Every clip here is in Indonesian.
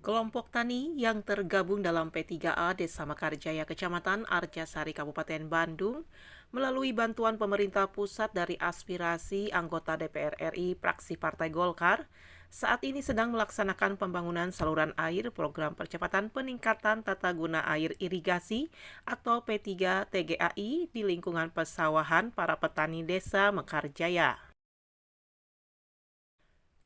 Kelompok tani yang tergabung dalam P3A Desa Mekarjaya Kecamatan Arjasari Kabupaten Bandung melalui bantuan pemerintah pusat dari aspirasi anggota DPR RI fraksi Partai Golkar saat ini sedang melaksanakan pembangunan saluran air program percepatan peningkatan tata guna air irigasi atau P3TGAI di lingkungan pesawahan para petani Desa Mekarjaya.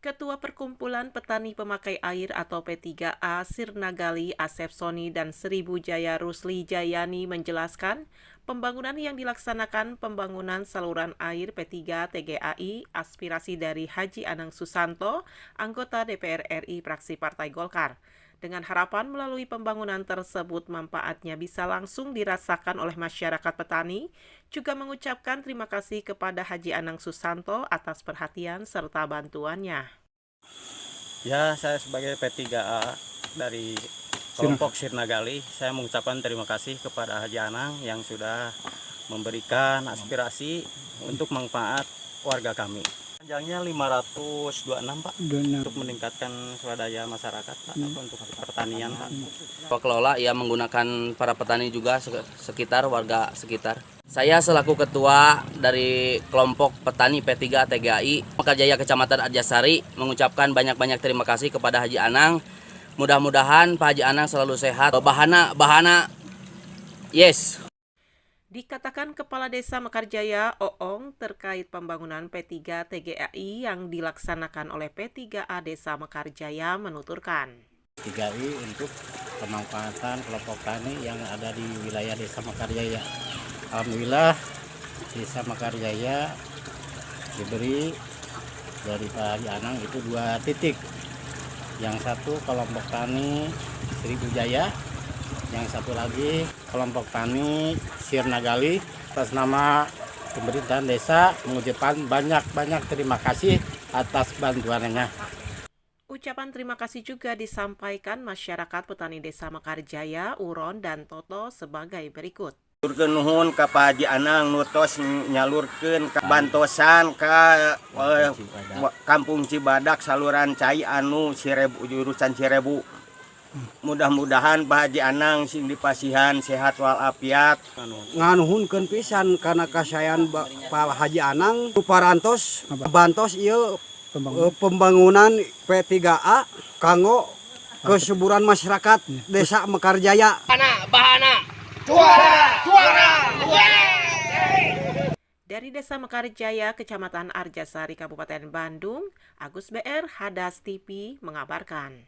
Ketua Perkumpulan Petani Pemakai Air atau P3A Sirnagali Asep Soni dan Seribu Jaya Rusli Jayani menjelaskan, pembangunan yang dilaksanakan pembangunan saluran air P3TGAI aspirasi dari Haji Anang Susanto, anggota DPR RI fraksi Partai Golkar. Dengan harapan melalui pembangunan tersebut manfaatnya bisa langsung dirasakan oleh masyarakat petani, juga mengucapkan terima kasih kepada Haji Anang Susanto atas perhatian serta bantuannya. Ya, saya sebagai P3A dari kelompok Sirnagali, saya mengucapkan terima kasih kepada Haji Anang yang sudah memberikan aspirasi untuk manfaat warga kami. Panjangnya 526 Pak, untuk meningkatkan swadaya masyarakat Pak, untuk pertanian Pak. Pengelola ia menggunakan para petani juga sekitar warga sekitar. Saya selaku ketua dari kelompok petani P3 TGAI Mekarjaya Kecamatan Arjasari mengucapkan banyak-banyak terima kasih kepada Haji Anang. Mudah-mudahan Pak Haji Anang selalu sehat. Bahana yes. Dikatakan Kepala Desa Mekarjaya Oong terkait pembangunan P3 TGAI yang dilaksanakan oleh P3A Desa Mekarjaya menuturkan. TGAI untuk pemanfaatan kelompok tani yang ada di wilayah Desa Mekarjaya. Alhamdulillah Desa Mekarjaya diberi dari Pak Haji Anang itu 2 titik. Yang satu kelompok tani Seribu Jaya, yang satu lagi kelompok tani Sirnagali. Atas nama pemerintahan desa mengucapkan banyak-banyak terima kasih atas bantuannya. Ucapan terima kasih juga disampaikan masyarakat petani Desa Mekarjaya, Uron, dan Toto sebagai berikut. Nuhun ka Pak Haji Anang nutos nyalurkeun bantosan ka Kampung Cibadak saluran cai anu jurusan Cirebu. Mudah-mudahan Pak Haji Anang sing dipasihan sehat walafiat. Nganuhunkeun pisan kana kasayan Pak Haji Anang parantos bantos ieu pembangunan P3A kanggo kesuburan masyarakat Desa Mekarjaya. Bahana. Dari Desa Mekarjaya, Kecamatan Arjasari, Kabupaten Bandung, Agus BR, Hadas TV mengabarkan.